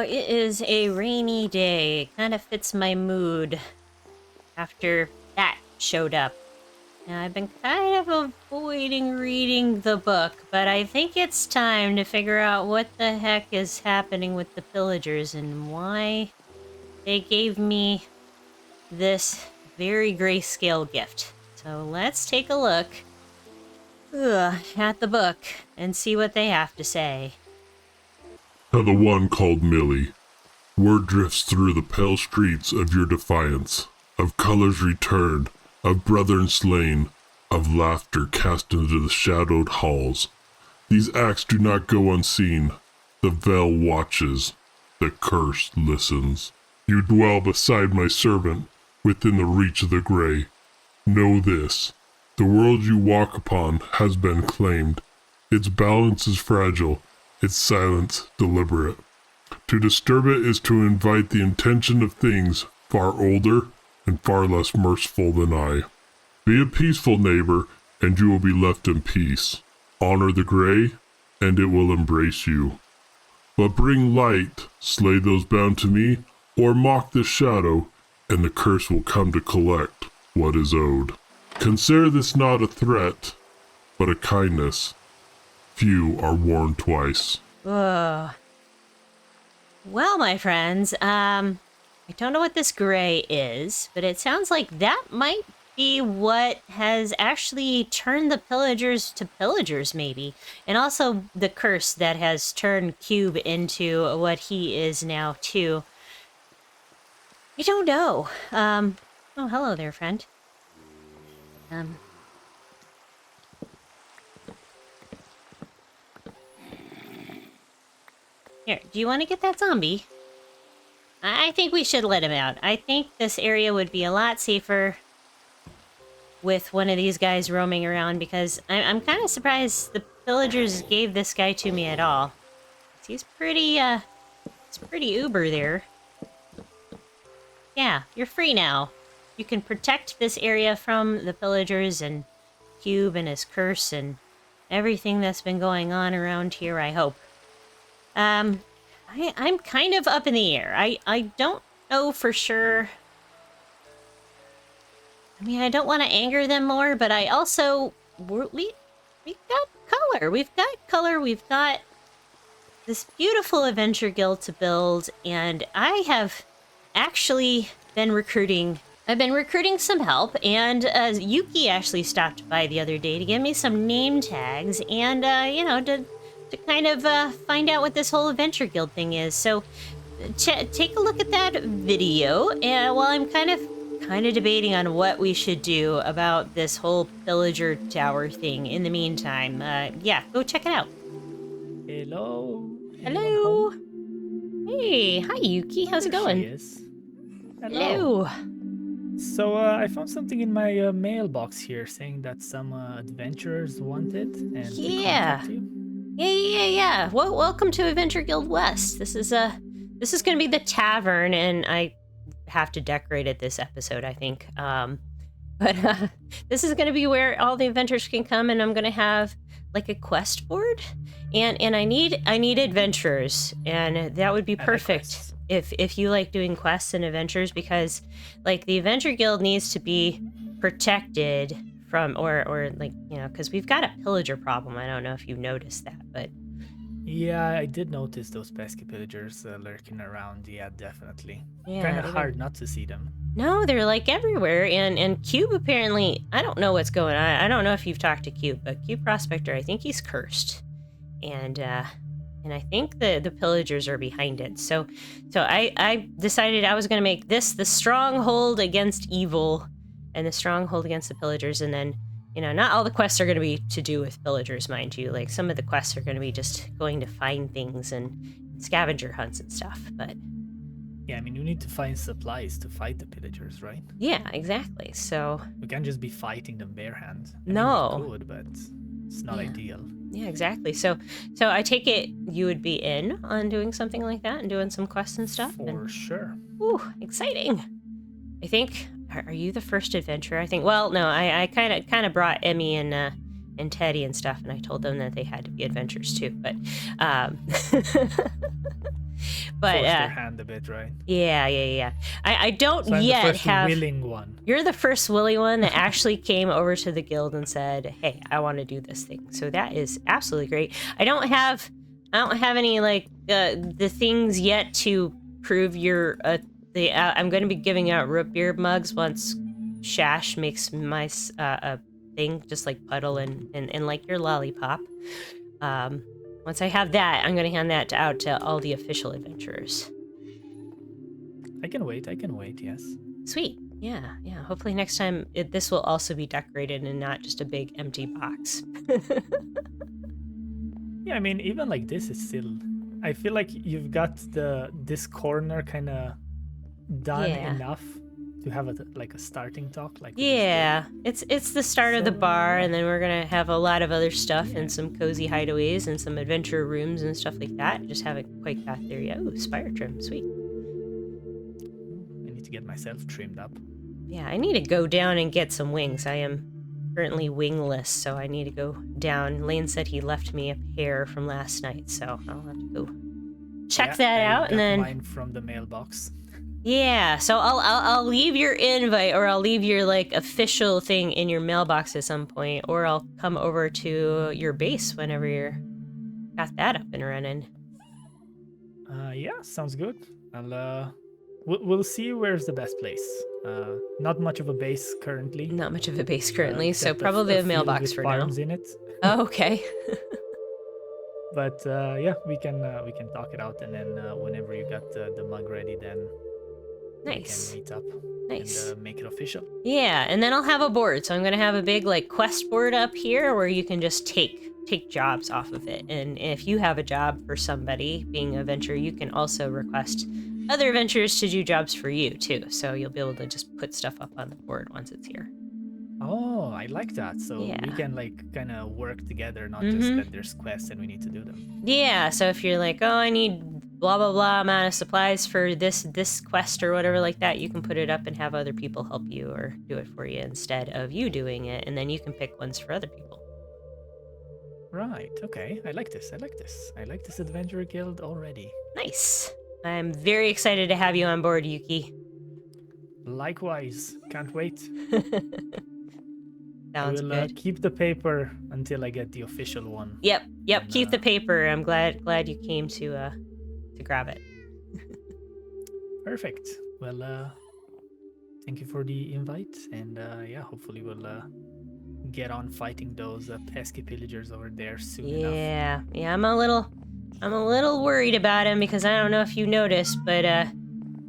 it is a rainy day. Kind of fits my mood after that showed up. Now, I've been kind of avoiding reading the book, but I think it's time to figure out what the heck is happening with the Pillagers and why they gave me this very grayscale gift. So let's take a look at the book and see what they have to say. To the one called Millie, word drifts through the pale streets of your defiance, of colors returned, of brethren slain, of laughter cast into the shadowed halls. These acts do not go unseen. The veil watches, the curse listens. You dwell beside my servant, within the reach of the gray. Know this, the world you walk upon has been claimed. Its balance is fragile, its silence deliberate. To disturb it is to invite the intention of things far older and far less merciful than I. Be a peaceful neighbor, and you will be left in peace. Honor the gray, and it will embrace you. But bring light, slay those bound to me, or mock the shadow, and the curse will come to collect what is owed. Consider this not a threat, but a kindness. Few are warned twice. Ugh. Well, my friends, I don't know what this gray is, but it sounds like that might be what has actually turned the Pillagers to Pillagers, maybe. And also the curse that has turned Cube into what he is now, too. I don't know. Oh, hello there, friend. Here, do you want to get that zombie? I think we should let him out. I think this area would be a lot safer with one of these guys roaming around, because I'm kind of surprised the Pillagers gave this guy to me at all. He's pretty uber there. Yeah, you're free now. You can protect this area from the Pillagers and Cube and his curse and everything that's been going on around here, I hope. I'm kind of up in the air. I don't know for sure. I mean, I don't want to anger them more, but I also... We've got color. We've got color. We've got this beautiful adventure guild to build, and I have actually been recruiting... I've been recruiting some help, and Yukii actually stopped by the other day to give me some name tags, and, you know, to kind of find out what this whole adventure guild thing is. So take a look at that video, and while I'm kind of debating on what we should do about this whole pillager tower thing in the meantime, yeah, go check it out. Hello. Hello. Hey, hi Yukii, how's it going? Yes. Hello. So I found something in my mailbox here saying that some adventurers wanted and to contact you. Yeah. Well, welcome to Adventure Guild West. This is going to be the tavern, and I have to decorate it this episode, I think. But this is going to be where all the adventurers can come, and I'm going to have like a quest board, and I need adventurers, and that would be perfect if you like doing quests and adventures, because like the Adventure Guild needs to be protected from, or like, you know, because we've got a pillager problem. I don't know if you noticed that, but yeah, I did notice those pesky pillagers lurking around. Yeah, definitely. Yeah, Kind of hard not to see them. No, they're like everywhere, and Cube apparently, I don't know what's going on. I don't know if you've talked to Cube, but Cube Prospector, I think he's cursed, and I think the Pillagers are behind it. So I decided I was going to make this the stronghold against evil, and the stronghold against the Pillagers, and then, you know, not all the quests are going to be to do with Pillagers, mind you. Like, some of the quests are going to be just going to find things and scavenger hunts and stuff, but... Yeah, I mean, you need to find supplies to fight the pillagers, right? Yeah, exactly, so... We can't just be fighting them barehand. No. We could, but it's not ideal. Yeah, exactly. So I take it you would be in on doing something like that and doing some quests and stuff? For sure. Ooh, exciting. I think... Are you the first adventurer? I think. Well, no. I kind of brought Emmy and Teddy and stuff, and I told them that they had to be adventurers too. But But force their hand a bit, right? yeah. I don't So I'm yet the first have. willing one. You're the first willing one that actually came over to the guild and said, "Hey, I want to do this thing." So that is absolutely great. I don't have any like the things yet to prove you're I'm going to be giving out root beer mugs once Shash makes my thing, just like Puddle and like your lollipop. Once I have that, I'm going to hand that out to all the official adventurers. I can wait, yes. Sweet. Yeah. Hopefully next time this will also be decorated and not just a big empty box. Yeah, I mean, even like this is still... I feel like you've got this corner kind of done enough to have a starting talk. Like yeah, it's the start of the bar, and then we're gonna have a lot of other stuff and some cozy hideaways and some adventure rooms and stuff like that. Just haven't quite got there yet. Oh, spire trim, sweet. I need to get myself trimmed up. Yeah, I need to go down and get some wings. I am currently wingless, so I need to go down. Lane said he left me a pair from last night, so I'll have to go check that out, and then mine from the mailbox. Yeah, so I'll leave your invite, or I'll leave your like official thing in your mailbox at some point, or I'll come over to your base whenever you're got that up and running. Yeah, sounds good. We'll see where's the best place. Not much of a base currently. Not much of a base currently, so probably a mailbox for now. Farms in it. Oh, okay. But yeah, we can talk it out, and then whenever you got the mug ready, then nice. We can meet up. Nice. And make it official. Yeah, and then I'll have a board. So I'm gonna have a big like quest board up here where you can just take jobs off of it. And if you have a job for somebody being a venture, you can also request other adventurers to do jobs for you too. So you'll be able to just put stuff up on the board once it's here. Oh, I like that. So we can like kind of work together, not just that there's quests and we need to do them. Yeah, so if you're like, oh, I need blah blah blah amount of supplies for this quest or whatever like that, you can put it up and have other people help you or do it for you instead of you doing it, and then you can pick ones for other people. Right, okay. I like this. I like this adventure guild already. Nice. I'm very excited to have you on board, Yukii. Likewise. Can't wait. Sounds good. good. Keep the paper until I get the official one. Yep. Keep the paper. I'm glad you came to grab it. Perfect. Well, thank you for the invite, and yeah, hopefully we'll get on fighting those pesky pillagers over there soon enough. Yeah. I'm a little worried about him because I don't know if you noticed, but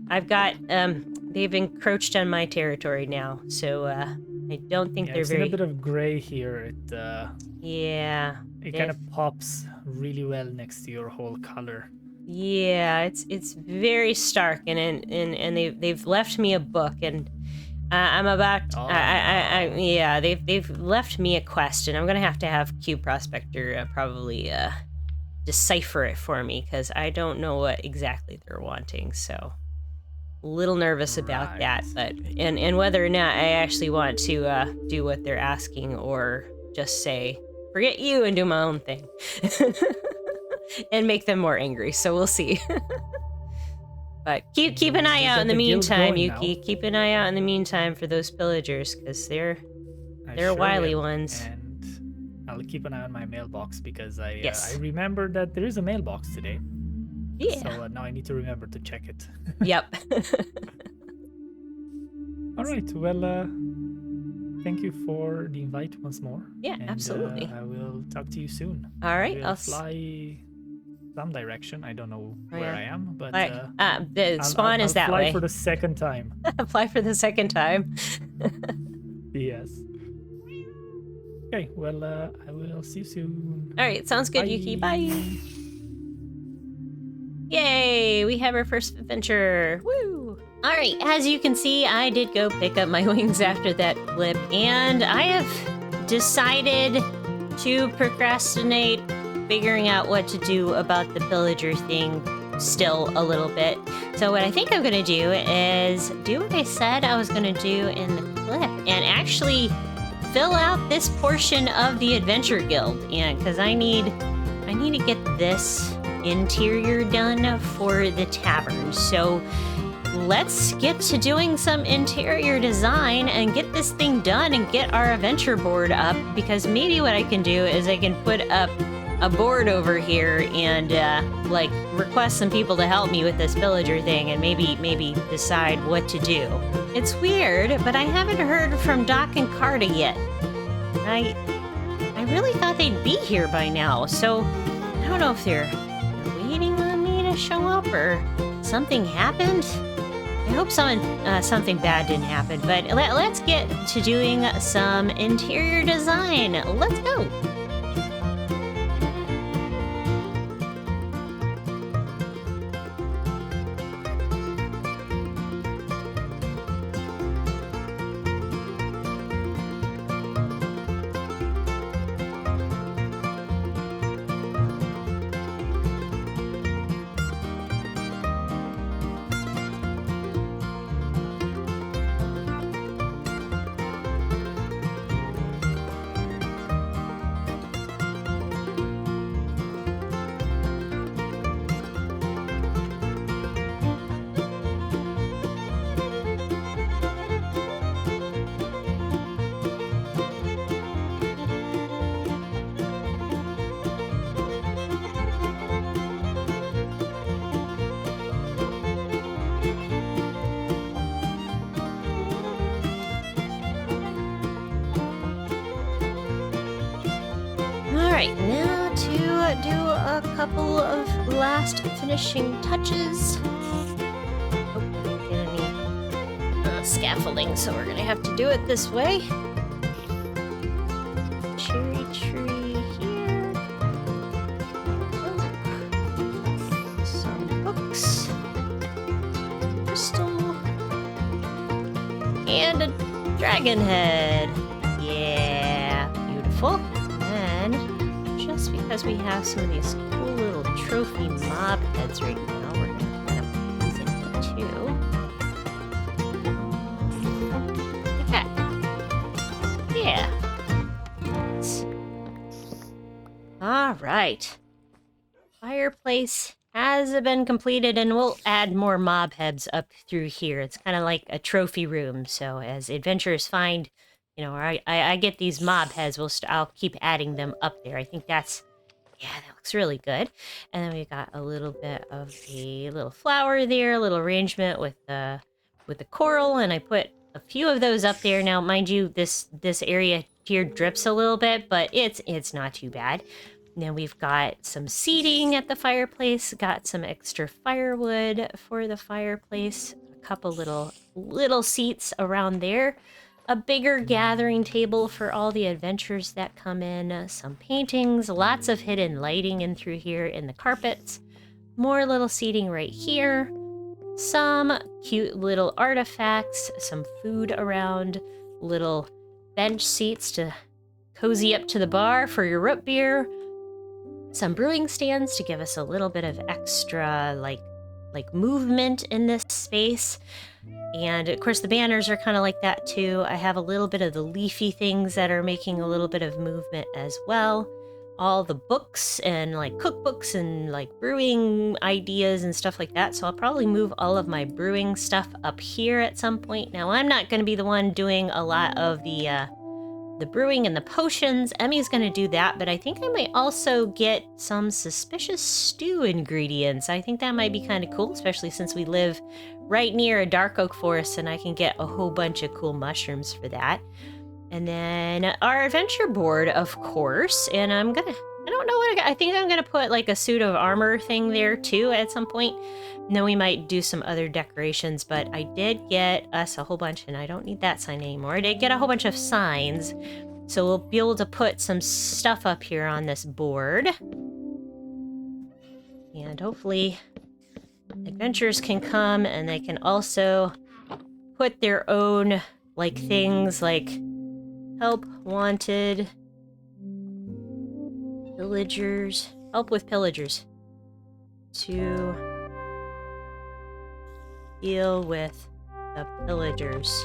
I've got they've encroached on my territory now, so I don't think they're very. I've seen a bit of gray here. It kind of pops really well next to your whole color. Yeah, it's very stark, and they've left me a book, and I'm about. They've left me a quest, and I'm gonna have Q Prospector probably decipher it for me because I don't know what exactly they're wanting. So, a little nervous about that, but and whether or not I actually want to do what they're asking or just say forget you and do my own thing. And make them more angry, so we'll see. But keep an eye out in the meantime, Yukii. Now. Keep an eye out in the meantime for those pillagers, because they're wily ones. And I'll keep an eye on my mailbox because I remember that there is a mailbox today. Yeah. So now I need to remember to check it. Yep. All right. Well, thank you for the invite once more. Yeah, and, absolutely. I will talk to you soon. All right. I'll fly some direction. I don't know where I am, but the spawn is that way. I'll fly for the second time. Fly for the second time. Yes. Okay. Well, I will see you soon. All right. Sounds good, Yukii. Bye. Yay! We have our first adventure. Woo! Alright, as you can see, I did go pick up my wings after that flip, and I have decided to procrastinate figuring out what to do about the pillager thing still a little bit. So what I think I'm going to do is do what I said I was going to do in the clip, and actually fill out this portion of the Adventure Guild, and because I need to get this interior done for the tavern. So let's get to doing some interior design and get this thing done and get our adventure board up, because maybe what I can do is I can put up a board over here and like request some people to help me with this pillager thing and maybe decide what to do. It's weird, but I haven't heard from Doc and Carta yet. I really thought they'd be here by now, so I don't know if they're waiting on me to show up or something happened. I hope something bad didn't happen, but let's get to doing some interior design. Let's go. Alright, now to do a couple of last finishing touches. Oh, I didn't get any scaffolding, so we're gonna have to do it this way. Cherry tree here. Oh. Some books. Crystal. And a dragon head. Yeah, beautiful. Just because we have some of these cool little trophy mob heads right now, we're gonna kind of put these in here too. Okay. Yeah. Alright. Fireplace has been completed, and we'll add more mob heads up through here. It's kind of like a trophy room, so as adventurers find, you know, I get these mob heads, I'll keep adding them up there. I think that's, yeah, that looks really good. And then we got a little bit of a little flower there, a little arrangement with the coral, and I put a few of those up there. Now, mind you, this area here drips a little bit, but it's not too bad. Now we've got some seating at the fireplace, got some extra firewood for the fireplace, a couple little seats around there. A bigger gathering table for all the adventurers that come in, some paintings, lots of hidden lighting in through here in the carpets, more little seating right here, some cute little artifacts, some food around, little bench seats to cozy up to the bar for your root beer, some brewing stands to give us a little bit of extra like movement in this space. And of course the banners are kind of like that too. I have a little bit of the leafy things that are making a little bit of movement as well. All the books and like cookbooks and like brewing ideas and stuff like that. So I'll probably move all of my brewing stuff up here at some point. Now I'm not going to be the one doing a lot of the brewing and the potions. Emmy's going to do that, but I think I might also get some suspicious stew ingredients. I think that might be kind of cool, especially since we live right near a dark oak forest and I can get a whole bunch of cool mushrooms for that. And then our adventure board, of course, and I don't know what I think I'm going to put like a suit of armor thing there too at some point. And then we might do some other decorations, but I did get us a whole bunch, and I don't need that sign anymore. I did get a whole bunch of signs, so we'll be able to put some stuff up here on this board. And hopefully adventurers can come and they can also put their own like things like help wanted, pillagers, help with pillagers to deal with the pillagers.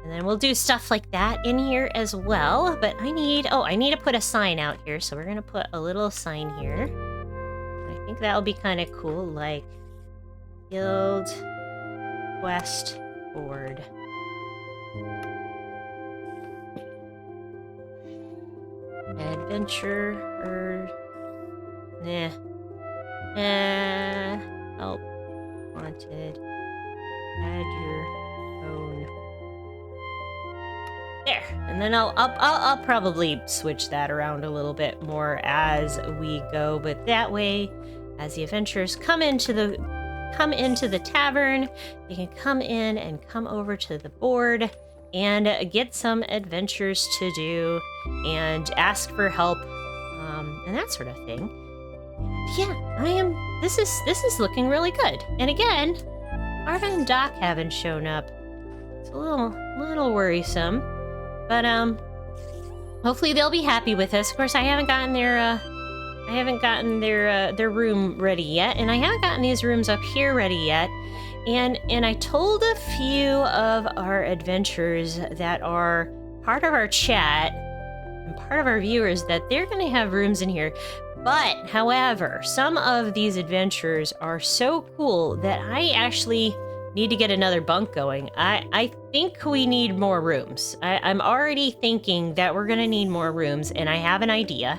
And then we'll do stuff like that in here as well. But I need to put a sign out here. So we're going to put a little sign here. think that'll be kind of cool, like guild quest board. Adventure or nah. Help wanted. Add your own. There, and then I'll probably switch that around a little bit more as we go, but that way, as the adventurers come into the tavern, they can come in and come over to the board and get some adventures to do and ask for help, and that sort of thing. Yeah, this is looking really good. And again, Arda and Doc haven't shown up. It's a little worrisome, but hopefully they'll be happy with us. Of course, I haven't gotten their room ready yet, and I haven't gotten these rooms up here ready yet. And I told a few of our adventurers that are part of our chat and part of our viewers that they're going to have rooms in here. But, however, some of these adventurers are so cool that I actually need to get another bunk going. I think we need more rooms. I'm already thinking that we're going to need more rooms, and I have an idea.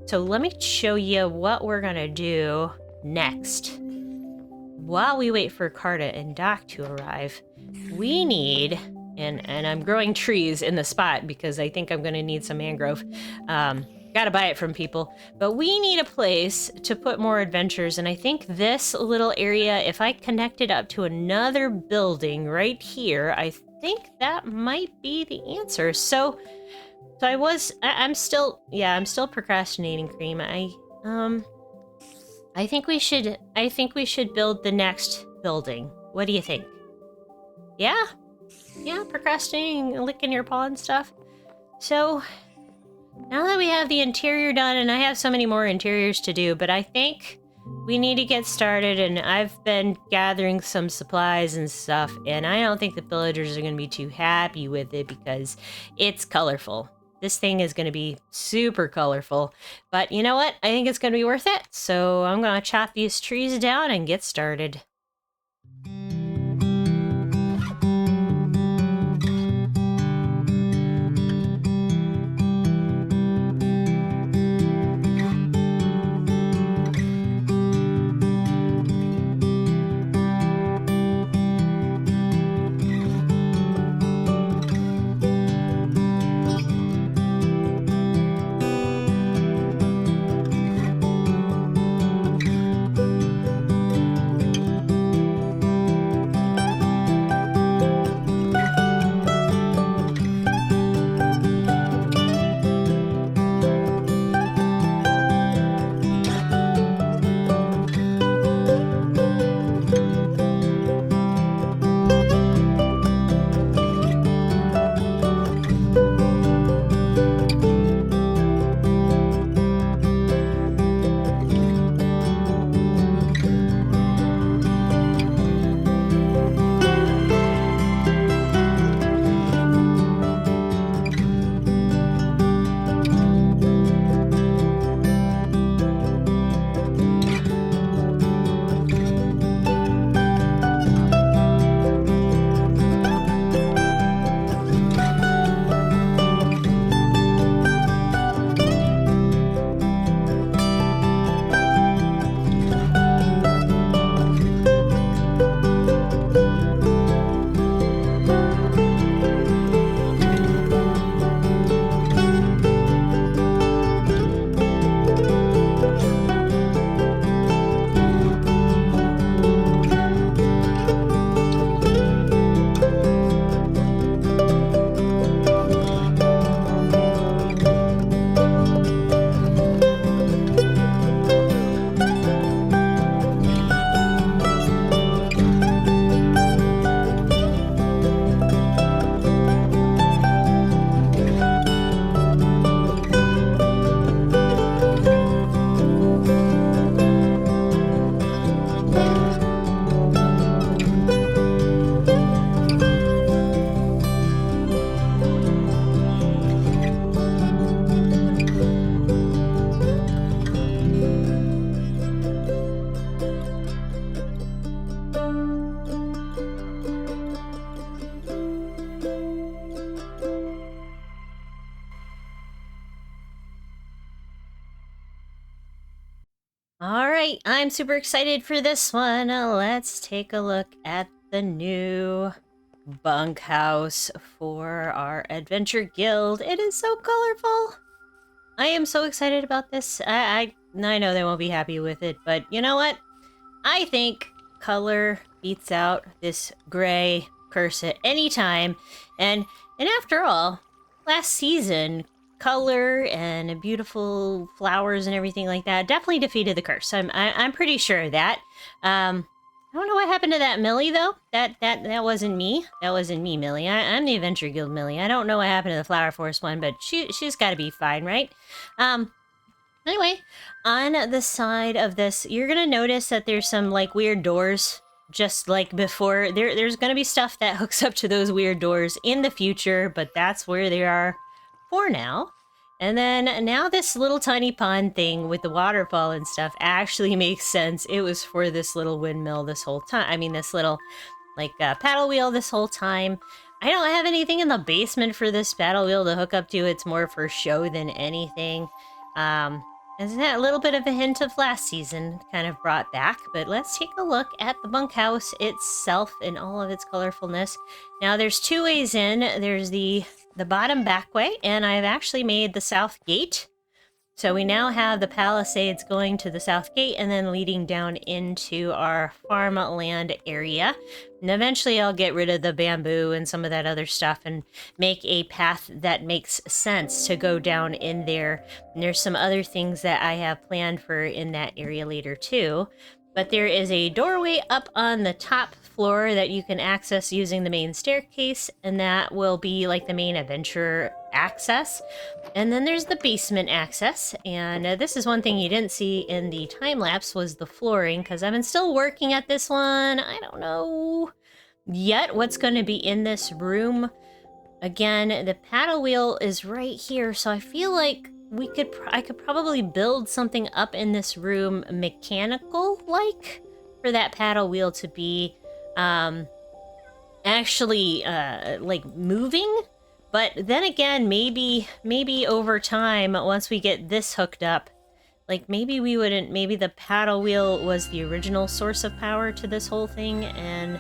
So let me show you what we're going to do next. While we wait for Carta and Doc to arrive, we need, and I'm growing trees in the spot because I think I'm going to need some mangrove. Gotta buy it from people. But we need a place to put more adventures, and I think this little area, if I connect it up to another building right here, I think that might be the answer. So I'm still procrastinating, Cream. I think we should build the next building. What do you think? Yeah, procrastinating, licking your paw and stuff. So now that we have the interior done, and I have so many more interiors to do, but I think we need to get started, and I've been gathering some supplies and stuff, and I don't think the villagers are going to be too happy with it because it's colorful. This thing is going to be super colorful, but you know what? I think it's going to be worth it, so I'm going to chop these trees down and get started. right, I'm super excited for this one. Let's take a look at the new bunkhouse for our adventure guild. It is so colorful. I am so excited about this. I know they won't be happy with it, but you know what? I think color beats out this gray curse at any time. And after all, last season, color and beautiful flowers and everything like that definitely defeated the curse. I'm pretty sure of that. I don't know what happened to that Millie though. That wasn't me. That wasn't me, Millie. I'm the Adventure Guild Millie. I don't know what happened to the Flower Forest one, but she's got to be fine, right? Anyway, on the side of this, you're gonna notice that there's some like weird doors. Just like before, there's gonna be stuff that hooks up to those weird doors in the future, but that's where they are for now. And then now this little tiny pond thing with the waterfall and stuff actually makes sense. It was for this little windmill this whole time. I mean, this little like paddle wheel this whole time. I don't have anything in the basement for this paddle wheel to hook up to. It's more for show than anything. Isn't that a little bit of a hint of last season kind of brought back? But let's take a look at the bunkhouse itself in all of its colorfulness. Now there's two ways in. There's the bottom back way, and I've actually made the south gate. So we now have the palisades going to the south gate and then leading down into our farmland area. And eventually I'll get rid of the bamboo and some of that other stuff and make a path that makes sense to go down in there. And there's some other things that I have planned for in that area later too. But there is a doorway up on the top floor that you can access using the main staircase, and that will be like the main adventure access. And then there's the basement access, and this is one thing you didn't see in the time lapse was the flooring, because I've been still working at this one. I don't know yet what's going to be in this room. Again, the paddle wheel is right here, so I feel like I could probably build something up in this room mechanical like for that paddle wheel to be actually like moving. But then again, maybe over time, once we get this hooked up, like maybe the paddle wheel was the original source of power to this whole thing, and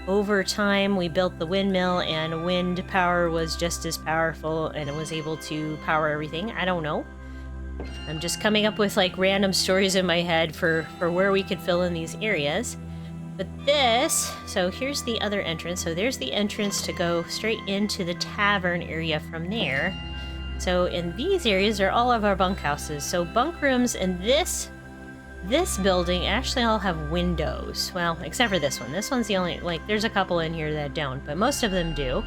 over time we built the windmill and wind power was just as powerful and it was able to power everything. I don't know. I'm just coming up with like random stories in my head for where we could fill in these areas. But this, so here's the other entrance. So there's the entrance to go straight into the tavern area from there. So in these areas are all of our bunkhouses. So bunk rooms in this building actually all have windows. Well, except for this one. This one's the only, like, there's a couple in here that don't, but most of them do.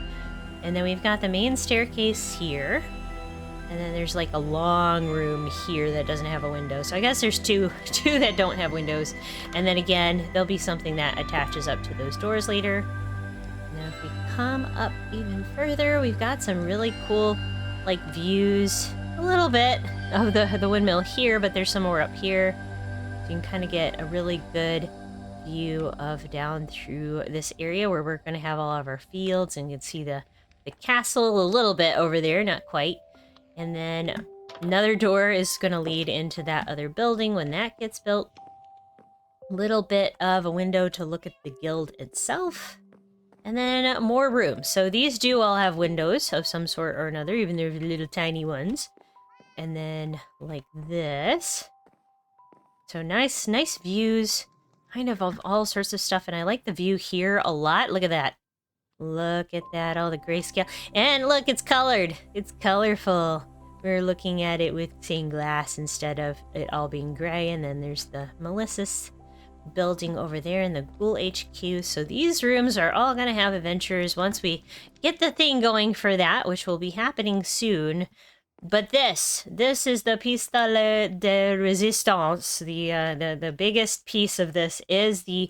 And then we've got the main staircase here. And then there's like a long room here that doesn't have a window. So I guess there's two that don't have windows. And then again, there'll be something that attaches up to those doors later. Now if we come up even further, we've got some really cool like views. A little bit of the windmill here, but there's some more up here. So you can kind of get a really good view of down through this area where we're going to have all of our fields, and you can see the castle a little bit over there, not quite. And then another door is going to lead into that other building when that gets built. A little bit of a window to look at the guild itself. And then more rooms. So these do all have windows of some sort or another, even though they're little tiny ones. And then like this. So nice views, kind of all sorts of stuff. And I like the view here a lot. Look at that. Look at that, all the grayscale. And look, it's colored. It's colorful. We're looking at it with stained glass instead of it all being gray. And then there's the Melissa's building over there in the Ghoul HQ. So these rooms are all going to have adventures once we get the thing going for that, which will be happening soon. But this is the pistole de resistance. The biggest piece of this is the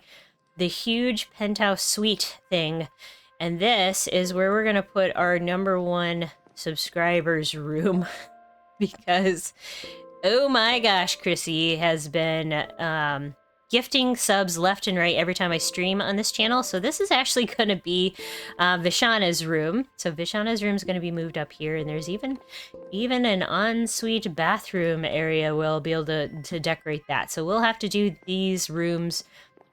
huge penthouse suite thing. And this is where we're going to put our #1 subscribers room. Because, oh my gosh, Chrissy has been gifting subs left and right every time I stream on this channel. So this is actually going to be Vishana's room. So Vishana's room is going to be moved up here, and there's even an ensuite bathroom area. We'll be able to decorate that. So we'll have to do these rooms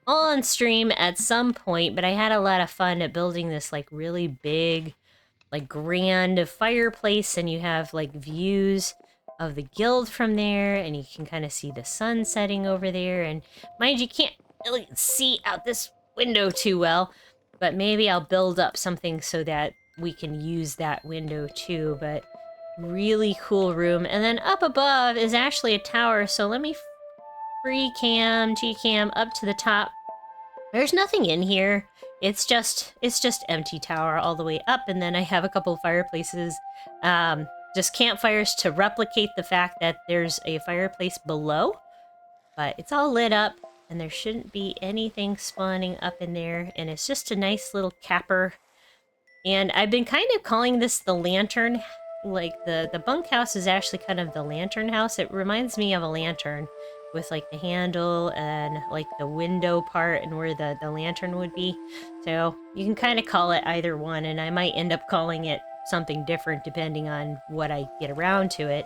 all on stream at some point, but I had a lot of fun at building this like really big, like grand fireplace, and you have like views of the guild from there, and you can kind of see the sun setting over there. And mind you, can't really see out this window too well, but maybe I'll build up something so that we can use that window too. But really cool room. And then up above is actually a tower, so let me free cam, G-cam up to the top. There's nothing in here. It's just empty tower all the way up, and then I have a couple of fireplaces, just campfires to replicate the fact that there's a fireplace below. But it's all lit up, and there shouldn't be anything spawning up in there, and it's just a nice little capper. And I've been kind of calling this the lantern. Like the bunkhouse is actually kind of the lantern house. It reminds me of a lantern with like the handle and like the window part and where the lantern would be. So you can kind of call it either one, and I might end up calling it something different depending on what I get around to it.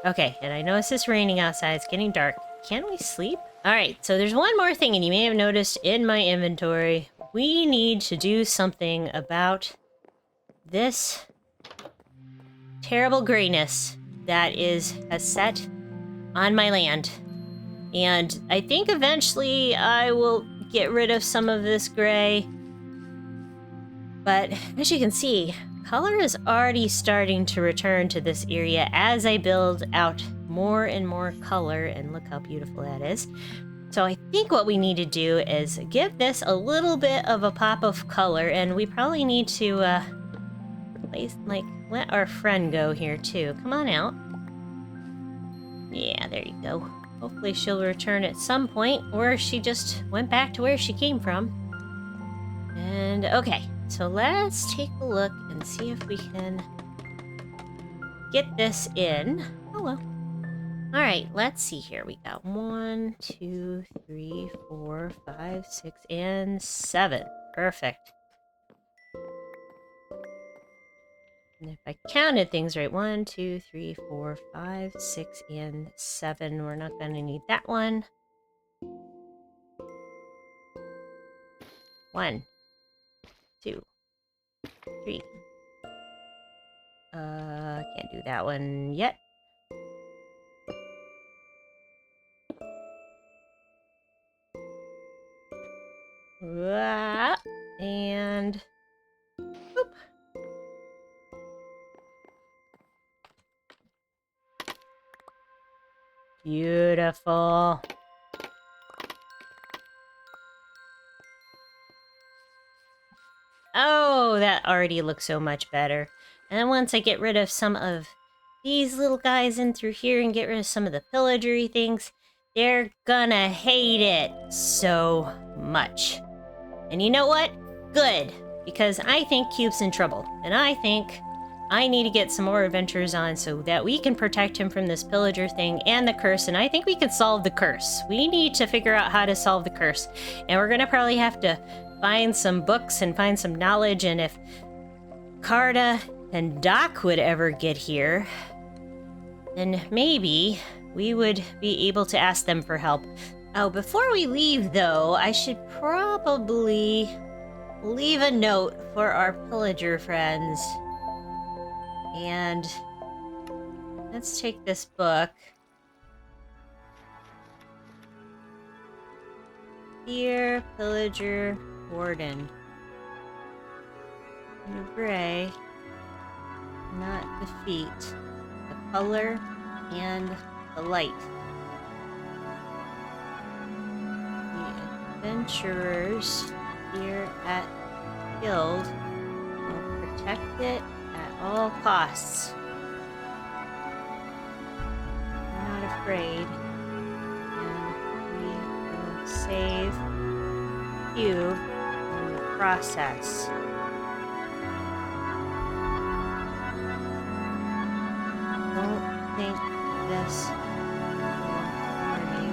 Okay, and I notice it's raining outside. It's getting dark. Can we sleep? All right, so there's one more thing, and you may have noticed in my inventory. We need to do something about this terrible grayness that has set on my land. And I think eventually I will get rid of some of this gray. But as you can see, color is already starting to return to this area as I build out more and more color. And look how beautiful that is. So I think what we need to do is give this a little bit of a pop of color. And we probably need to let our friend go here too. Come on out. Yeah, there you go. Hopefully she'll return at some point, or she just went back to where she came from. And okay, so let's take a look and see if we can get this in. Oh well. Alright, let's see here. We got 1, 2, 3, 4, 5, 6, and 7. Perfect. And if I counted things right, 1, 2, 3, 4, 5, 6, and 7. We're not going to need that one. 1, 2, 3. Can't do that one yet. And boop. Beautiful. Oh, that already looks so much better. And then once I get rid of some of these little guys in through here and get rid of some of the pillagery things, they're gonna hate it so much. And you know what? Good. Because I think Cube's in trouble. And I think I need to get some more adventures on so that we can protect him from this pillager thing and the curse. And I think we can solve the curse. We need to figure out how to solve the curse. And we're gonna probably have to find some books and find some knowledge. And if Carta and Doc would ever get here, then maybe we would be able to ask them for help. Oh, before we leave, though, I should probably leave a note for our pillager friends. And let's take this book. Dear Pillager Warden, in gray, not defeat, the color and the light. The adventurers here at Guild will protect it at all costs. We're not afraid, and we will save you in the process. Don't think this will hurt you.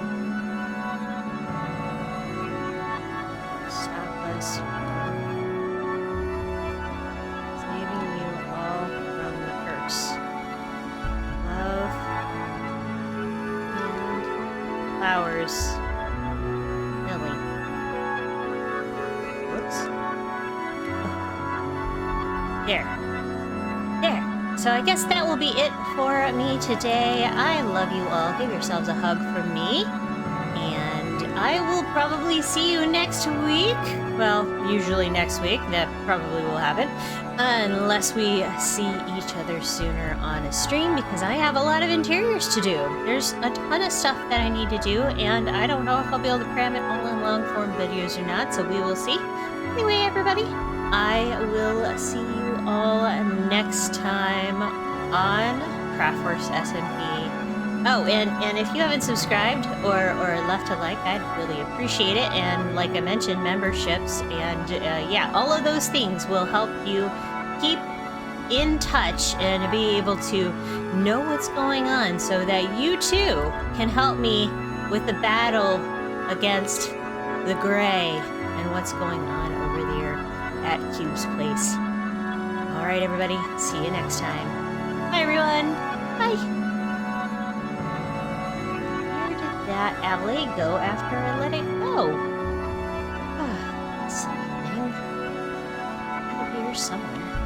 is. Saving you all from the curse. Love and flowers. Millie. Whoops. There. There. So I guess that will be it for me today. I love you all. Give yourselves a hug from me. And I will probably see you next week. Well, usually next week. That probably will happen. Unless we see each other sooner on a stream, because I have a lot of interiors to do. There's a ton of stuff that I need to do, and I don't know if I'll be able to cram it all in long-form videos or not, so we will see. Anyway, everybody, I will see you all next time on CraftWorks SMP. Oh, and if you haven't subscribed or left a like, I'd really appreciate it. And like I mentioned, memberships and yeah, all of those things will help you keep in touch and be able to know what's going on so that you too can help me with the battle against the gray and what's going on over there at Cube's place. All right, everybody, see you next time. Bye, everyone. Bye. Where did that alley go after I let it go? That's something. Over here somewhere.